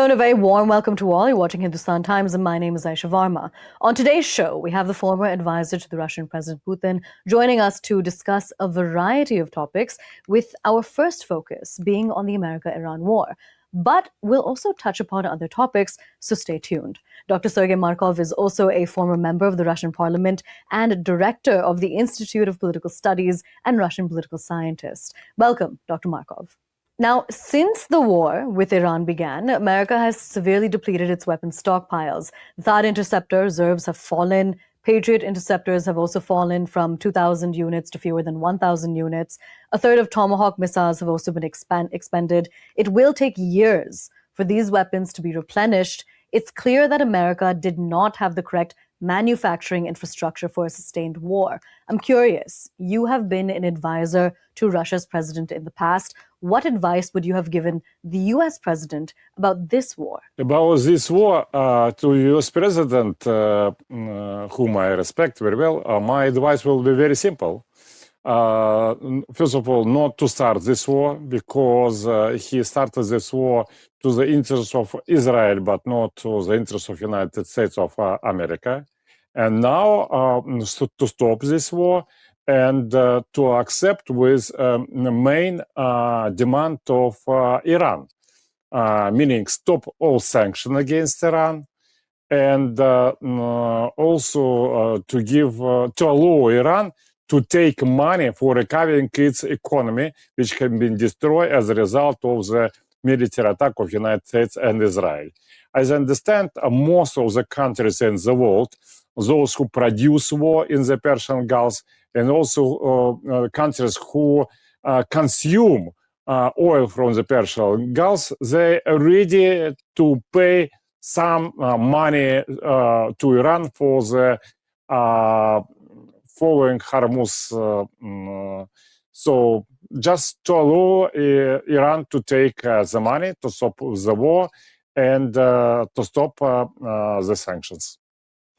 Hello and a very warm welcome to all. You're watching Hindustan Times and my name is Aayesha Varma. On today's show, we have the former advisor to the Russian President Putin joining us to discuss a variety of topics, with our first focus being on the America-Iran war. But we'll also touch upon other topics, so stay tuned. Dr. Sergei Markov is also a former member of the Russian parliament and director of the Institute of Political Studies and Russian political scientist. Welcome, Dr. Markov. Now, since the war with Iran began, America has severely depleted its weapons stockpiles. THAAD interceptor reserves have fallen. Patriot interceptors have also fallen from 2,000 units to fewer than 1,000 units. A third of Tomahawk missiles have also been expended. It will take years for these weapons to be replenished. It's clear that America did not have the correct manufacturing infrastructure for a sustained war. I'm curious, you have been an advisor to Russia's president in the past. What advice would you have given the US president about this war? About this war, to US president, whom I respect very well, my advice will be very simple. First of all, not to start this war, because he started this war to the interest of Israel, but not to the interest of United States of America. And now to stop this war and to accept with the main demand of Iran, meaning stop all sanctions against Iran, and also to allow Iran to take money for recovering its economy, which has been destroyed as a result of the military attack of the United States and Israel. As I understand, most of the countries in the world, those who produce war in the Persian Gulf, and also countries who consume oil from the Persian Gulf, they are ready to pay some money to Iran for the following Hormuz. So just to allow Iran to take the money to stop the war and to stop the sanctions.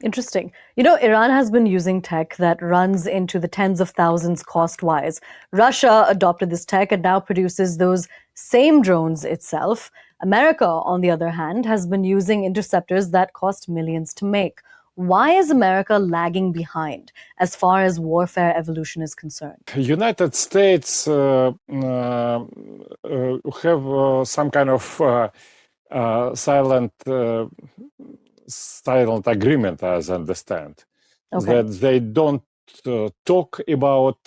Interesting. You know, Iran has been using tech that runs into the tens of thousands cost-wise. Russia adopted this tech and now produces those same drones itself. America, on the other hand, has been using interceptors that cost millions to make. Why is America lagging behind as far as warfare evolution is concerned? United States have some kind of silent agreement, as I understand, that they don't talk about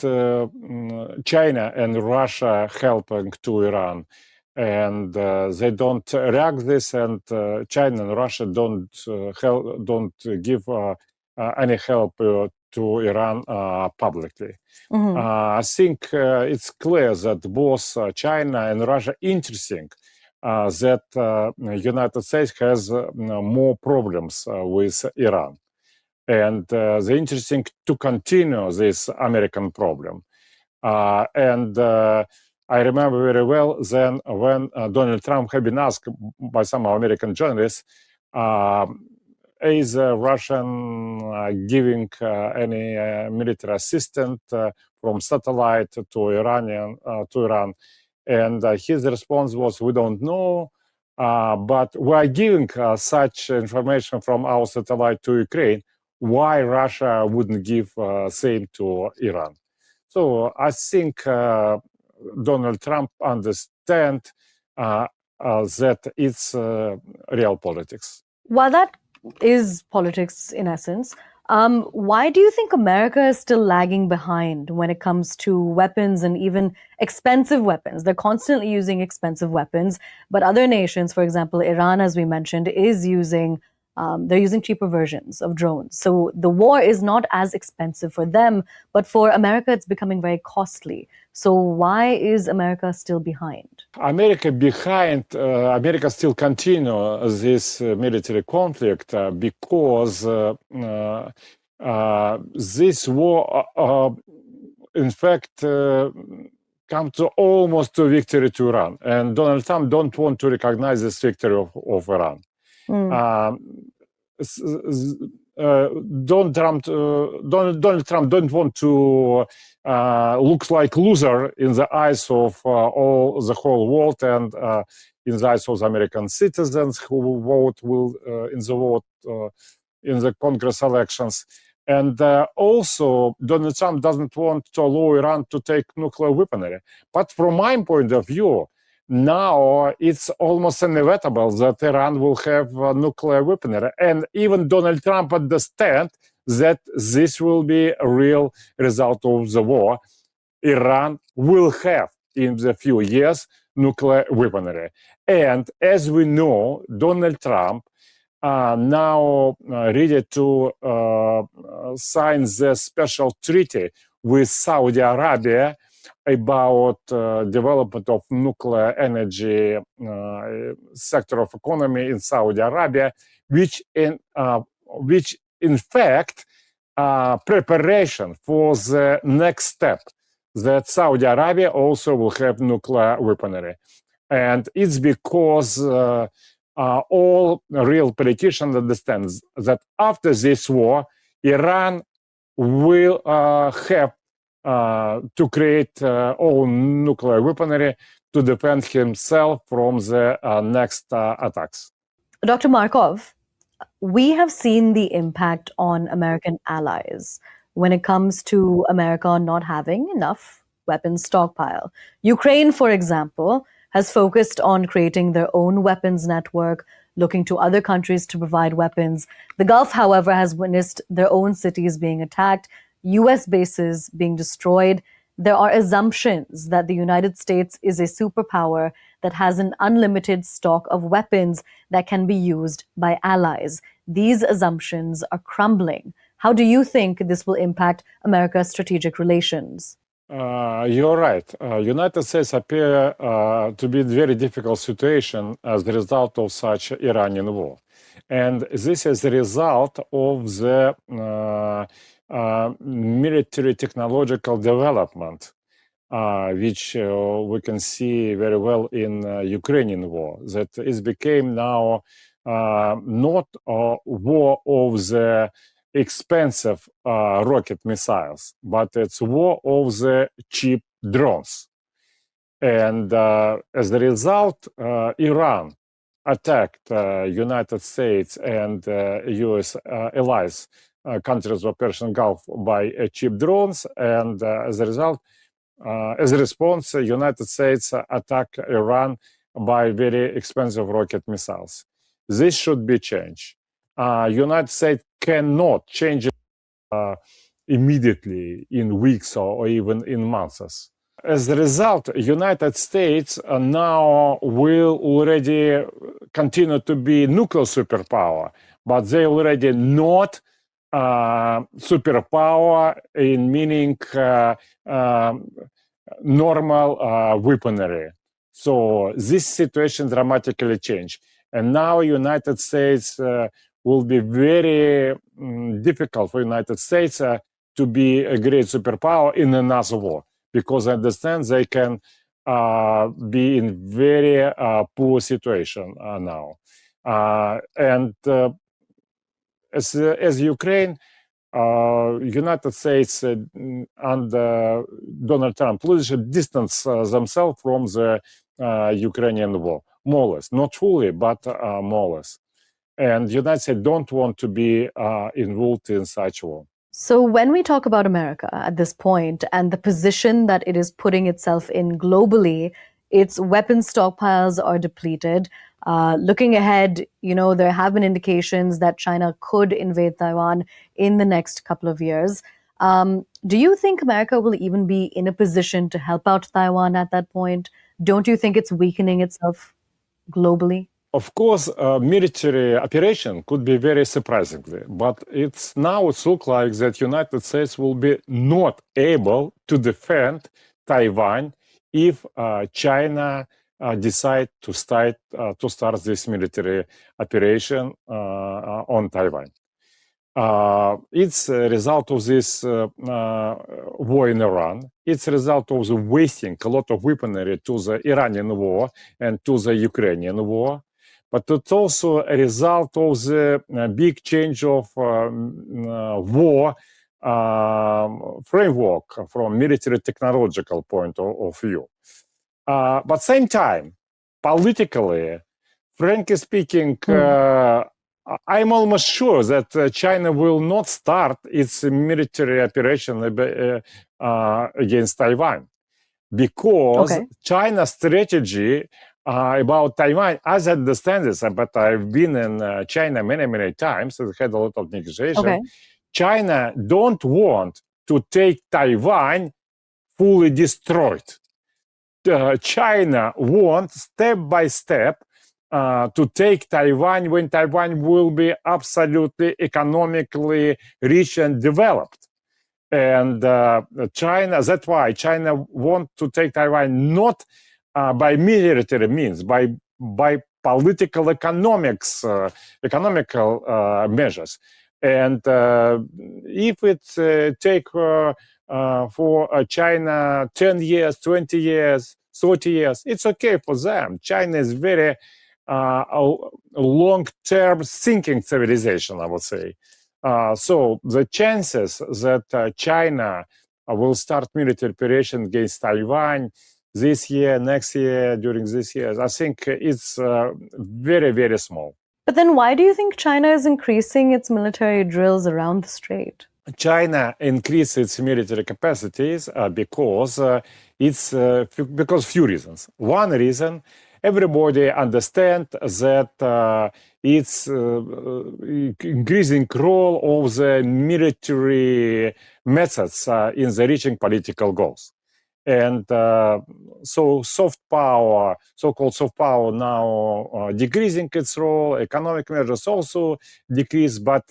China and Russia helping to Iran, and they don't react this, and China and Russia don't give any help to Iran publicly. I think it's clear that both China and Russia interesting that United States has more problems with Iran. And they're interesting to continue this American problem. And I remember very well then when Donald Trump had been asked by some American journalists, is Russian giving any military assistance from satellite to Iran? And his response was, we don't know, but we are giving such information from our satellite to Ukraine. Why Russia wouldn't give same to Iran? So I think Donald Trump understands that it's real politics. While that is politics in essence, why do you think America is still lagging behind when it comes to weapons and even expensive weapons? They're constantly using expensive weapons, but other nations, for example, Iran, as we mentioned, is using they're using cheaper versions of drones. So the war is not as expensive for them, but for America, it's becoming very costly. So why is America still behind? America still continue this military conflict because this war, in fact, come to almost to victory to Iran. And Donald Trump don't want to recognize this victory of Iran. Donald Trump don't want to look like loser in the eyes of the whole world and in the eyes of the American citizens who vote in the Congress elections. And also, Donald Trump doesn't want to allow Iran to take nuclear weaponry. But from my point of view, now it's almost inevitable that Iran will have nuclear weaponry. And even Donald Trump understands that this will be a real result of the war. Iran will have, in the few years, nuclear weaponry. And as we know, Donald Trump now ready to sign the special treaty with Saudi Arabia about development of nuclear energy sector of economy in Saudi Arabia, which in fact preparation for the next step that Saudi Arabia also will have nuclear weaponry. And it's because all real politicians understand that after this war, Iran will have to create own nuclear weaponry to defend himself from the next attacks. Dr. Markov, we have seen the impact on American allies when it comes to America not having enough weapons stockpile. Ukraine, for example, has focused on creating their own weapons network, looking to other countries to provide weapons. The Gulf, however, has witnessed their own cities being attacked, US bases being destroyed. There are assumptions that the United States is a superpower that has an unlimited stock of weapons that can be used by allies. These assumptions are crumbling. How do you think this will impact America's strategic relations? You're right. United States appear to be in a very difficult situation as a result of such Iranian war. And this is a result of the military technological development, which we can see very well in Ukrainian war, that it became now not a war of the expensive rocket missiles, but it's war of the cheap drones. And as a result, Iran attacked United States and US allies, countries of Persian Gulf, by cheap drones. And as a result, as a response, United States attacked Iran by very expensive rocket missiles. This should be changed. United States cannot change it immediately in weeks or even in months. As a result, United States now will already continue to be nuclear superpower, but they already not superpower in meaning normal weaponry. So this situation dramatically changed. And now United States will be very difficult for United States to be a great superpower in another war, because I understand they can be in very poor situation now. And as Ukraine, United States and Donald Trump should distance themselves from the Ukrainian war, more or less, not fully, but more or less. And United States don't want to be involved in such war. So when we talk about America at this point and the position that it is putting itself in globally, its weapon stockpiles are depleted. Looking ahead, there have been indications that China could invade Taiwan in the next couple of years. Do you think America will even be in a position to help out Taiwan at that point? Don't you think it's weakening itself globally? Of course, military operation could be very surprisingly, but it looks like that United States will be not able to defend Taiwan if China decide to start this military operation on Taiwan. It's a result of this war in Iran. It's a result of the wasting a lot of weaponry to the Iranian war and to the Ukrainian war. but it's also a result of the big change of war framework from military technological point of view. But same time, politically, frankly speaking, I'm almost sure that China will not start its military operation against Taiwan, because China's strategy about Taiwan, as I understand this, but I've been in China many, many times and had a lot of negotiation. China don't want to take Taiwan fully destroyed. China wants step by step to take Taiwan when Taiwan will be absolutely economically rich and developed. And China, that's why China wants to take Taiwan not by military means, by political economics, economical measures. And if it take for China 10 years, 20 years, 30 years, it's okay for them. China is very long-term thinking civilization, I would say. So the chances that China will start military operation against Taiwan this year, next year, during this year, I think it's very, very small. But then why do you think China is increasing its military drills around the strait? China increased its military capacities because few reasons. One reason, everybody understands that it's increasing role of the military methods in the reaching political goals. And so soft power, so-called soft power now decreasing its role, economic measures also decrease, but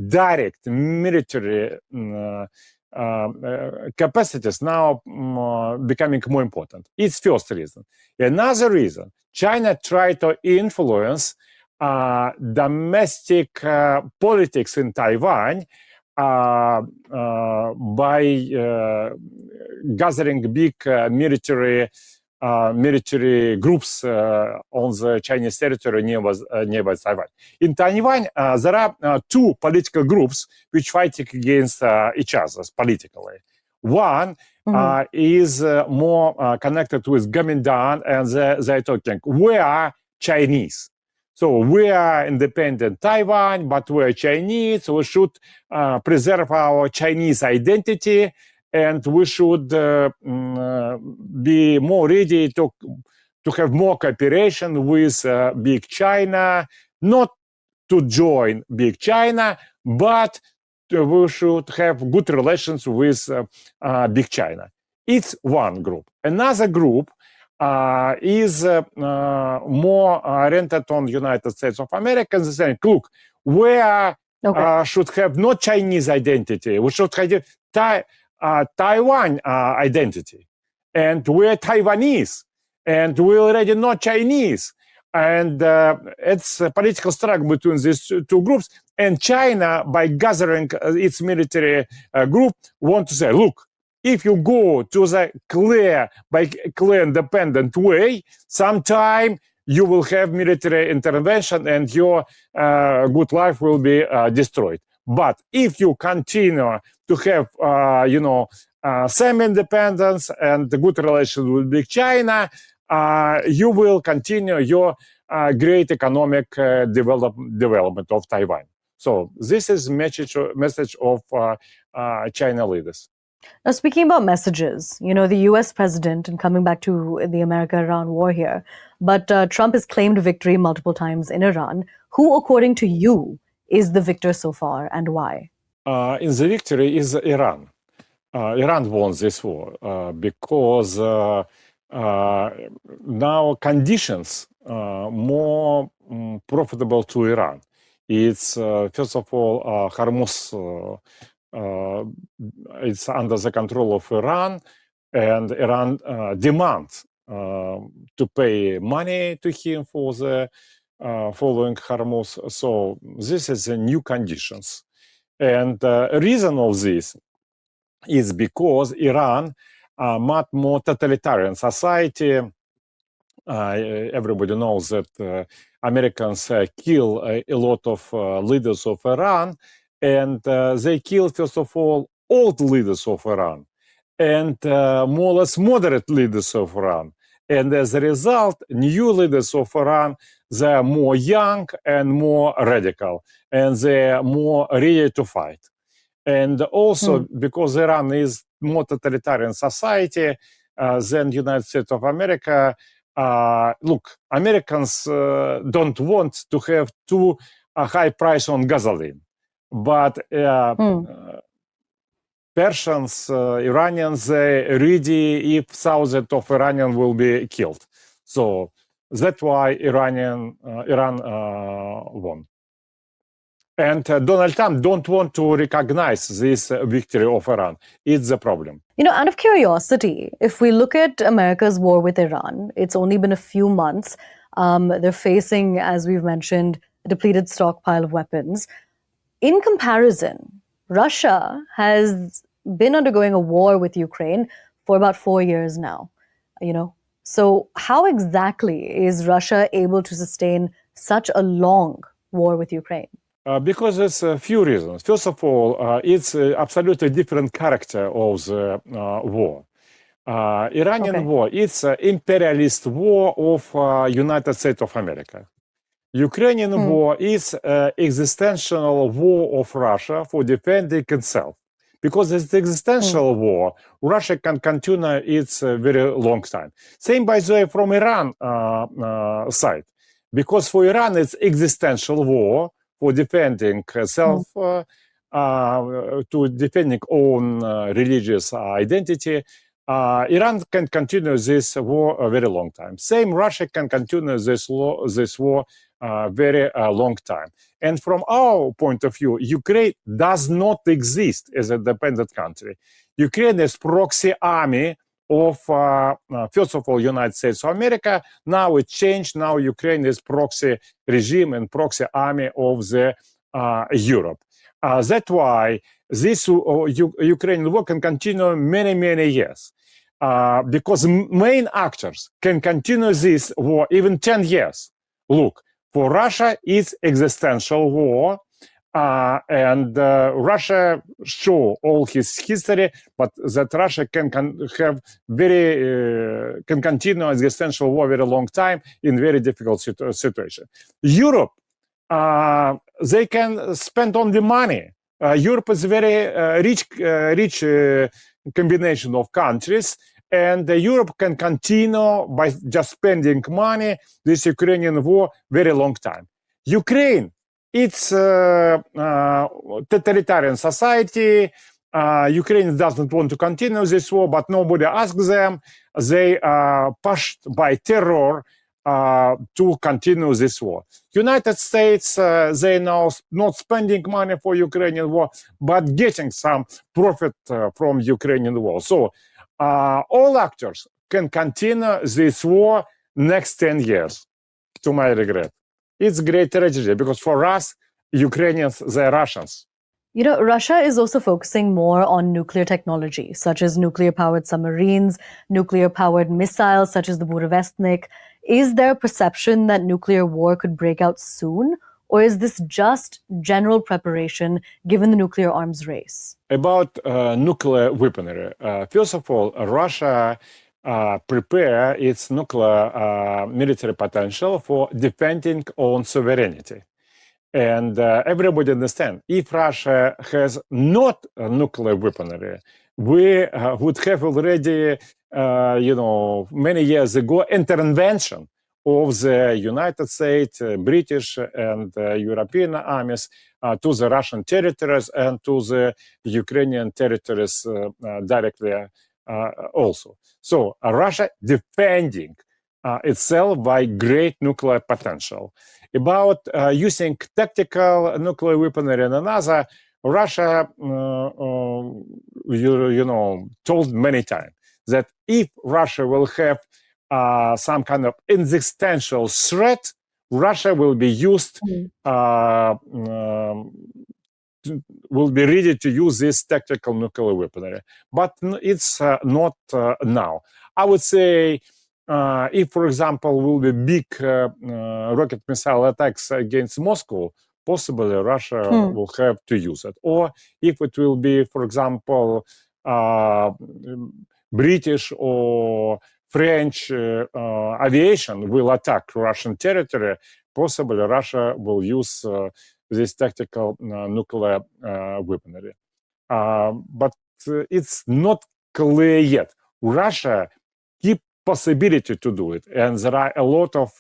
direct military capacities now becoming more important. It's first reason. Another reason, China tried to influence domestic politics in Taiwan by gathering big military groups on the Chinese territory nearby Taiwan. In Taiwan, there are two political groups which fight against each other politically. One is more connected with Kuomintang, and they're talking, we are Chinese. So we are independent Taiwan, but we're Chinese. We should preserve our Chinese identity, and we should be more ready to have more cooperation with Big China, not to join Big China, but we should have good relations with Big China. It's one group. Another group is more oriented on the United States of America, and saying, look, we should have not Chinese identity, we should have Taiwan identity. And we're Taiwanese, and we're already not Chinese. And it's a political struggle between these two groups. And China, by gathering its military group, want to say, look, if you go to the clear independent way, sometime you will have military intervention and your good life will be destroyed. But if you continue to have, semi-independence and good relations with Big China, you will continue your great economic development of Taiwan. So this is message of China leaders. Now, speaking about messages, the US president, and coming back to the America-Iran war here, but Trump has claimed victory multiple times in Iran. Who, according to you, is the victor so far, and why? In the victory is Iran. Iran won this war because now conditions more profitable to Iran. It's first of all Hormuz. It's under the control of Iran, and Iran demands to pay money to him for the following Hormuz. So this is the new conditions. And the reason of this is because Iran much more totalitarian society. Everybody knows that Americans kill a lot of leaders of Iran, and they kill, first of all, old leaders of Iran and more or less moderate leaders of Iran. And as a result, new leaders of Iran, they are more young and more radical, and they are more ready to fight. And also, because Iran is more totalitarian society than United States of America, look, Americans don't want to have too high price on gasoline. But Persians, Iranians, ready if thousands of Iranians will be killed. So that's why Iran won. And Donald Trump don't want to recognize this victory of Iran. It's the problem. You know, out of curiosity, if we look at America's war with Iran, it's only been a few months. They're facing, as we've mentioned, a depleted stockpile of weapons. In comparison, Russia has been undergoing a war with Ukraine for about 4 years now, you know. So how exactly is Russia able to sustain such a long war with Ukraine? Because there's a few reasons. First of all, it's absolutely different character of the war. Iranian war, it's an imperialist war of United States of America. Ukrainian war is existential war of Russia for defending itself. Because it's the existential war, Russia can continue its very long time. Same, by the way, from Iran side. Because for Iran, it's existential war for defending self, to defending own religious identity. Iran can continue this war a very long time. Same, Russia can continue this war very long time. And from our point of view, Ukraine does not exist as a dependent country. Ukraine is proxy army of, first of all, United States of America. Now it changed. Now Ukraine is proxy regime and proxy army of the Europe. That's why this Ukrainian war can continue many, many years. Because main actors can continue this war even 10 years. Look, for Russia, it's existential war. And Russia show all his history, but that Russia can have very can continue existential war very long time in very difficult situation. Europe, they can spend on the money. Europe is a very rich combination of countries, and Europe can continue by just spending money this Ukrainian war very long time. Ukraine, it's a totalitarian society. Ukraine doesn't want to continue this war, but nobody asks them. They are pushed by terror to continue this war. United States, they now not spending money for Ukrainian war, but getting some profit from Ukrainian war. So all actors can continue this war next 10 years, to my regret. It's great tragedy because for us, Ukrainians, they're Russians. You know, Russia is also focusing more on nuclear technology, such as nuclear-powered submarines, nuclear-powered missiles, such as the Burevestnik. Is there a perception that nuclear war could break out soon? Or is this just general preparation given the nuclear arms race? About nuclear weaponry. First of all, Russia prepare its nuclear military potential for defending own sovereignty. And everybody understands, if Russia has not nuclear weaponry, we would have already, many years ago, intervention of the United States, British and European armies to the Russian territories and to the Ukrainian territories directly also. So Russia defending itself by great nuclear potential. About using tactical nuclear weaponry and another, Russia, told many times that if Russia will have some kind of existential threat, Russia will be used, will be ready to use this tactical nuclear weaponry. But it's not now. I would say if, for example, will be big rocket missile attacks against Moscow, possibly Russia will have to use it. Or if it will be, for example, British or French aviation will attack Russian territory, possibly Russia will use this tactical nuclear weaponry. But it's not clear yet. Russia keep possibility to do it, and there are a lot of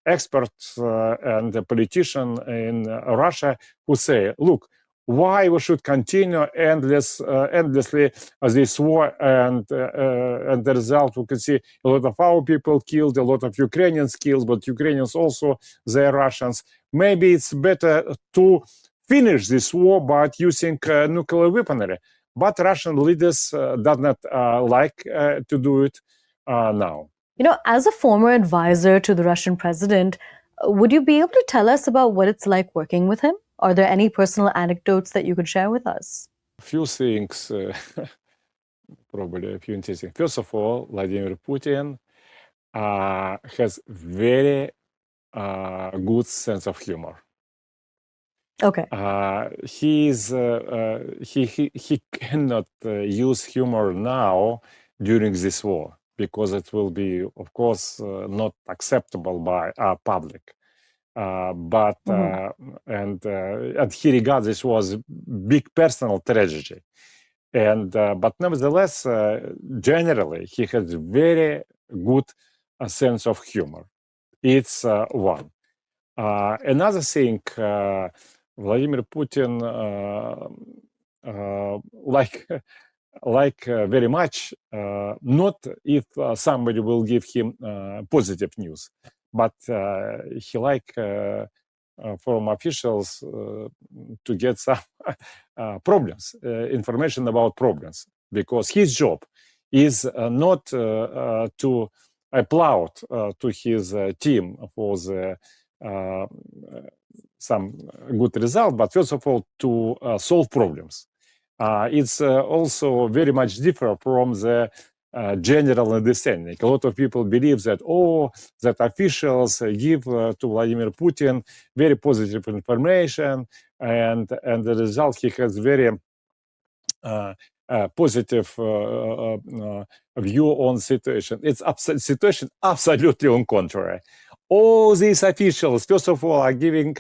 experts and politicians in Russia who say, look, why we should continue endlessly this war, and the result we can see a lot of our people killed, a lot of Ukrainians killed, but Ukrainians also, they're Russians. Maybe it's better to finish this war by using nuclear weaponry. But Russian leaders does not like to do it now. You know, as a former advisor to the Russian president, would you be able to tell us about what it's like working with him? Are there any personal anecdotes that you could share with us? A few things, probably a few interesting. First of all, Vladimir Putin has very good sense of humor. Okay. He cannot use humor now during this war because it will be, of course, not acceptable by our public. And he regards this was big personal tragedy. And but nevertheless, generally, he has very good sense of humor. It's one. Another thing. Vladimir Putin like very much, not if somebody will give him positive news, but he like from officials to get some problems, information about problems, because his job is not to applaud to his team for the some good result, but first of all to solve problems. It's also very much different from the general understanding. A lot of people believe that that officials give to Vladimir Putin very positive information, and the result he has very positive view on the situation. It's situation absolutely on contrary. All these officials, first of all, are giving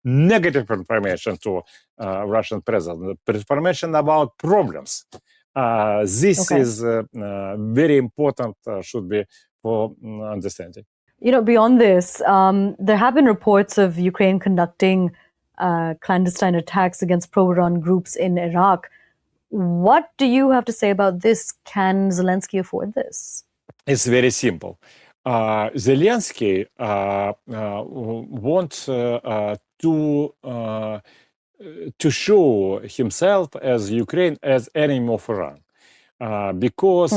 negative information to Russian president, information about problems. This is very important, should be for understanding. You know, beyond this, there have been reports of Ukraine conducting clandestine attacks against pro-Iran groups in Iraq. What do you have to say about this? Can Zelensky afford this? It's very simple. Zelensky wants to show himself as Ukraine as enemy of Iran, because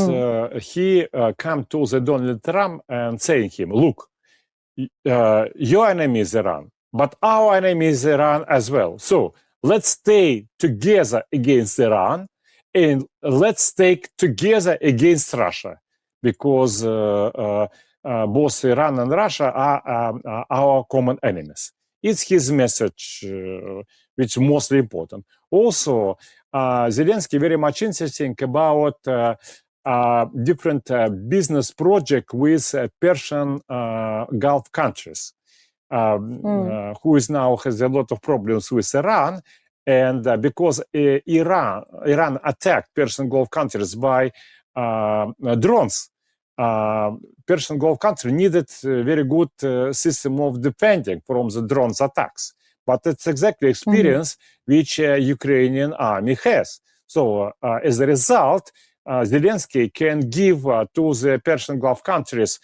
he come to the Donald Trump and saying him, look, your enemy is Iran, but our enemy is Iran as well. So let's stay together against Iran, and let's stay together against Russia, because both Iran and Russia are our common enemies. It's his message, which is mostly important. Also, Zelensky very much interesting about different business project with Persian Gulf countries, who is now has a lot of problems with Iran, and because Iran attacked Persian Gulf countries by drones. Persian Gulf country needed a very good system of defending from the drones attacks. But it's exactly experience which Ukrainian army has. So as a result, Zelensky can give to the Persian Gulf countries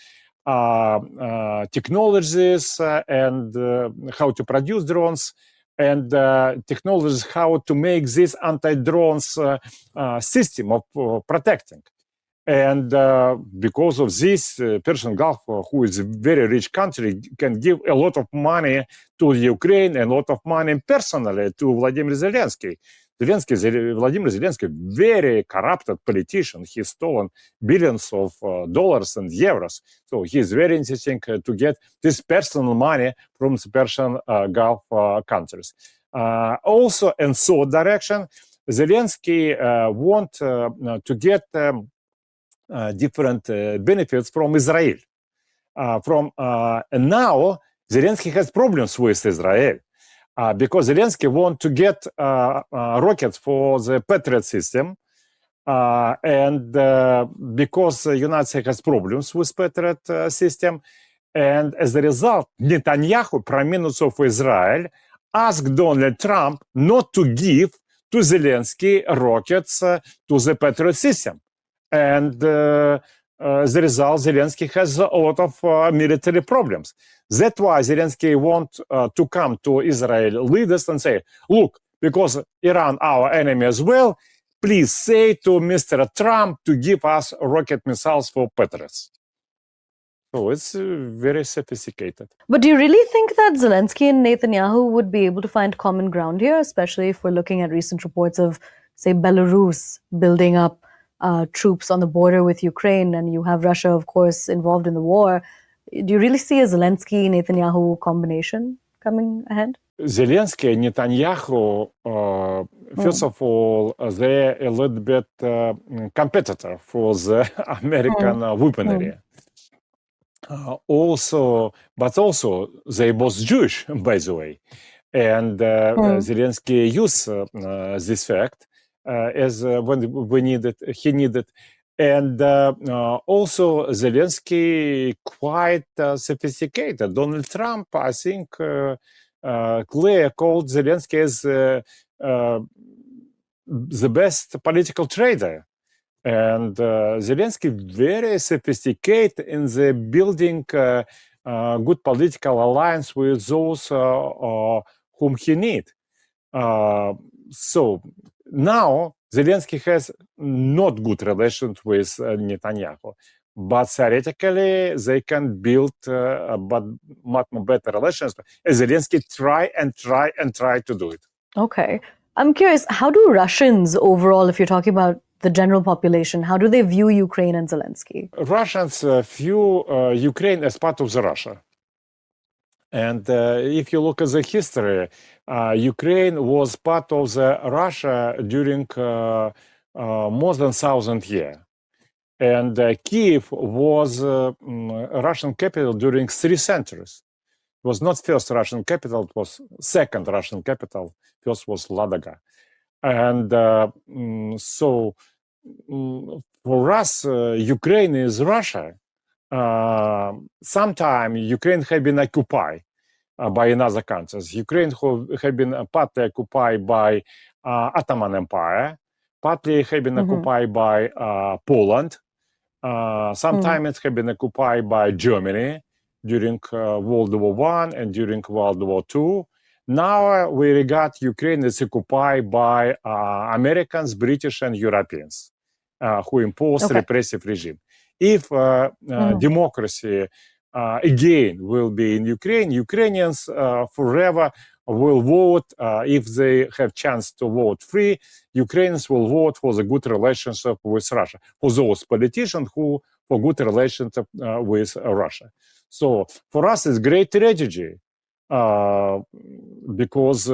technologies and how to produce drones, and technologies how to make this anti-drones system of protecting. And because of this, Persian Gulf, who is a very rich country, can give a lot of money to Ukraine and a lot of money personally to Vladimir Zelensky. Vladimir Zelensky, very corrupted politician. He's stolen billions of dollars and euros. So he's very interesting to get this personal money from the Persian Gulf countries. Also, in third direction, Zelensky want to get different benefits from Israel. And now Zelensky has problems with Israel because Zelensky want to get rockets for the Patriot system, and because the United States has problems with Patriot system, and as a result, Netanyahu, Prime Minister of Israel, asked Donald Trump not to give to Zelensky rockets to the Patriot system. And as a result, Zelensky has a lot of military problems. That's why Zelensky wants to come to Israel leaders and say, look, because Iran our enemy as well, please say to Mr. Trump to give us rocket missiles for Patriots. So it's very sophisticated. But do you really think that Zelensky and Netanyahu would be able to find common ground here, especially if we're looking at recent reports of, say, Belarus building up troops on the border with Ukraine, and you have Russia, of course, involved in the war? Do you really see a Zelensky-Netanyahu combination coming ahead? Zelensky and Netanyahu, first of all, they're a little bit competitor for the American weaponry. Also they both Jewish, by the way, and Zelensky used this fact as when he needed, and also Zelensky quite sophisticated. Donald Trump, I think, clearly called Zelensky as the best political trader. And Zelensky very sophisticated in the building good political alliance with those whom he need. So now Zelensky has not good relations with Netanyahu, but theoretically they can build but much more better relations. And Zelensky try to do it. Okay. I'm curious, how do Russians overall, if you're talking about the general population, how do they view Ukraine and Zelensky? Russians view Ukraine as part of the Russia. And if you look at the history, Ukraine was part of the Russia during more than 1,000 years. And Kiev was Russian capital during 3 centuries. It was not first Russian capital, it was second Russian capital. First was Ladoga. And so for us, Ukraine is Russia. Sometime Ukraine had been occupied by another countries. Ukraine had been partly occupied by Ottoman Empire, partly had been occupied by Poland. Sometime it had been occupied by Germany during World War I and during World War II. Now we regard Ukraine as occupied by Americans, British, and Europeans who imposed repressive regime. If democracy again will be in Ukraine, Ukrainians forever will vote, if they have chance to vote free, Ukrainians will vote for the good relationship with Russia, for those politicians who for good relationship with Russia. So for us it's great tragedy because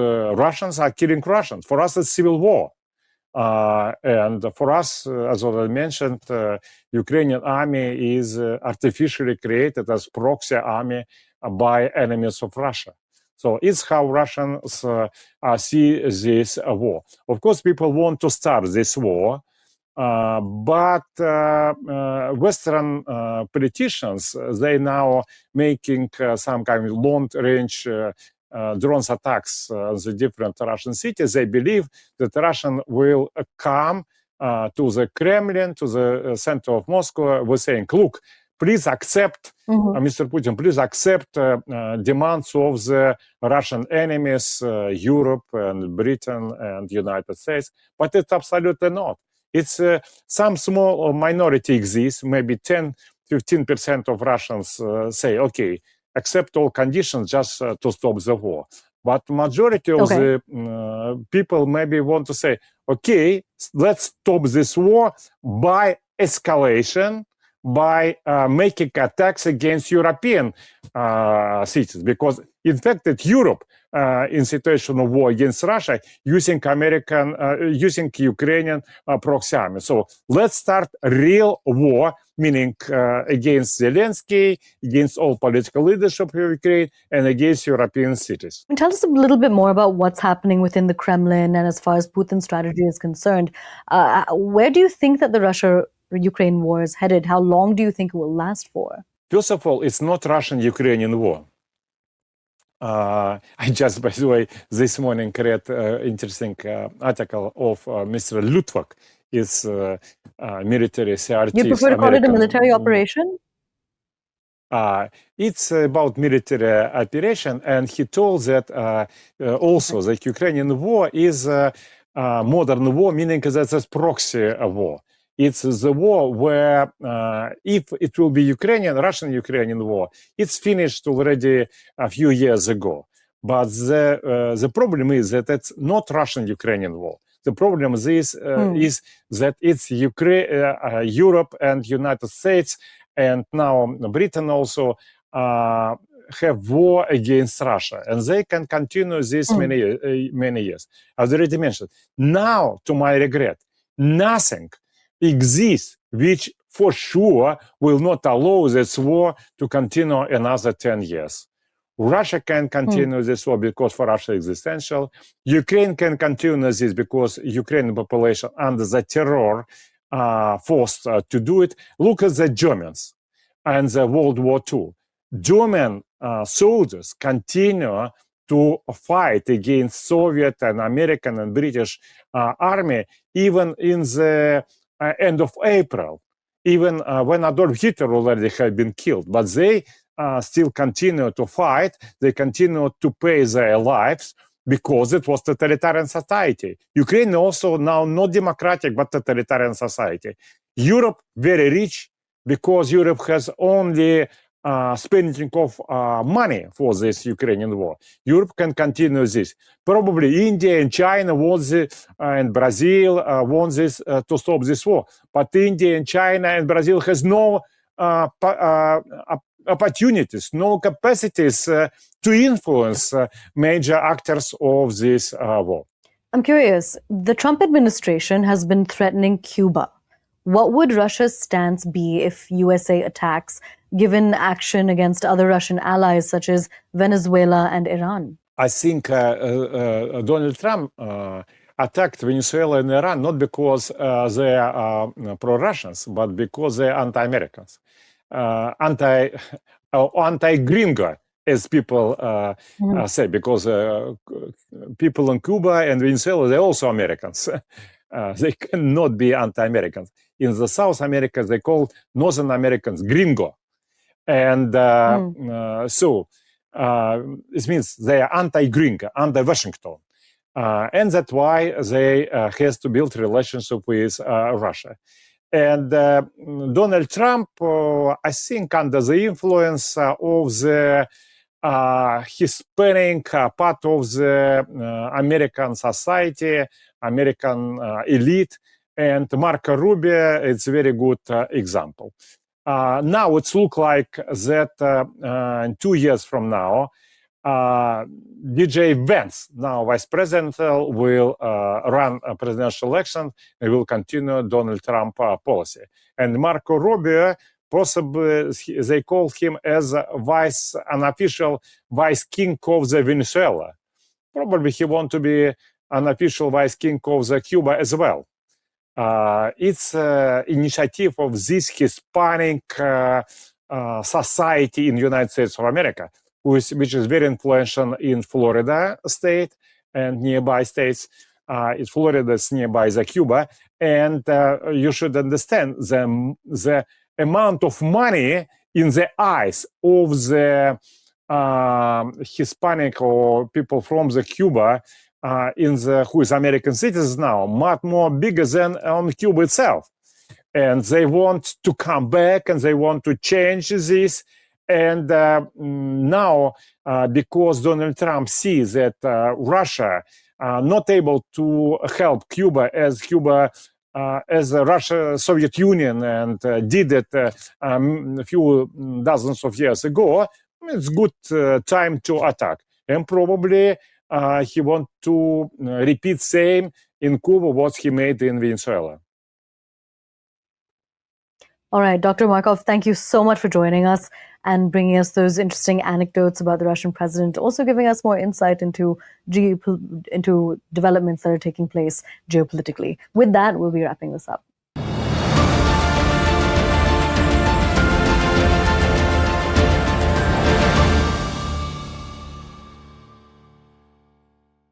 Russians are killing Russians. For us it's civil war. And for us, as I mentioned, Ukrainian army is artificially created as proxy army by enemies of Russia. So it's how Russians see this war. Of course, people want to start this war, but Western politicians, they now making some kind of long-range drones attacks on the different Russian cities. They believe that Russian will come to the Kremlin, to the center of Moscow, with saying, look, please accept, Mr. Putin, please accept demands of the Russian enemies, Europe and Britain and United States. But it's absolutely not. It's some small minority exists, maybe 10-15% of Russians say, okay, accept all conditions just to stop the war. But majority of the people maybe want to say, okay, let's stop this war by escalation, by making attacks against European cities. Because in fact, that Europe, in situation of war against Russia, using Ukrainian proxy army. So let's start a real war, meaning against Zelensky, against all political leadership of Ukraine, and against European cities. Tell us a little bit more about what's happening within the Kremlin, and as far as Putin's strategy is concerned, where do you think that the Russia-Ukraine war is headed? How long do you think it will last for? First of all, it's not Russian-Ukrainian war. I just, by the way, this morning read an interesting article of Mr. Lutvak, is military CRT. You prefer to call it a military operation? It's about military operation, and he told that also the Ukrainian war is a modern war, meaning that it's proxy war. It's the war where if it will be Russian-Ukrainian war, it's finished already a few years ago. But the problem is that it's not Russian-Ukrainian war. The problem is that it's Europe and United States, and now Britain also have war against Russia, and they can continue this many years. As I already mentioned, now, to my regret, nothing exists which for sure will not allow this war to continue another 10 years. Russia can continue this war because for Russia is existential. Ukraine can continue this because Ukrainian population under the terror forced to do it. Look at the Germans and the World War II. German soldiers continue to fight against Soviet and American and British army even in the end of April, even when Adolf Hitler already had been killed. But they still continue to fight. They continue to pay their lives because it was totalitarian society. Ukraine also now not democratic, but totalitarian society. Europe, very rich because Europe has only spending of money for this Ukrainian war. Europe can continue this. Probably India and China want this, and Brazil want this to stop this war. But India and China and Brazil has no opportunities, no capacities to influence major actors of this war. I'm curious, the Trump administration has been threatening Cuba. What would Russia's stance be if USA attacks, given action against other Russian allies such as Venezuela and Iran? I think Donald Trump attacked Venezuela and Iran not because they are pro-Russians, but because they are anti-Americans, anti-gringo, as people say, because people in Cuba and Venezuela, they're also Americans. They cannot be anti-Americans. In the South America, they call Northern Americans gringo. And so it means they are anti-gringo, anti-Washington. And that's why they has to build relationship with Russia. And Donald Trump, I think under the influence of the Hispanic part of the American society, American elite, and Marco Rubio, it's a very good example. Now it looks like that in 2 years from now, DJ Vance, now vice president, will run a presidential election and will continue Donald Trump policy. And Marco Rubio, possibly they call him as unofficial vice king of the Venezuela. Probably he wants to be an official vice king of the Cuba as well. It's initiative of this Hispanic society in the United States of America, which is very influential in Florida state and nearby states. Florida is nearby the Cuba, and you should understand the amount of money in the eyes of the Hispanic or people from the Cuba who is American citizens now, much more bigger than on Cuba itself. And they want to come back and they want to change this. And now, because Donald Trump sees that Russia not able to help Cuba as the Russia, Soviet Union, and did it a few dozens of years ago, it's good time to attack. And probably he want to repeat same in Cuba what he made in Venezuela. All right, Dr. Markov, thank you so much for joining us and bringing us those interesting anecdotes about the Russian president, also giving us more insight into developments that are taking place geopolitically. With that, we'll be wrapping this up.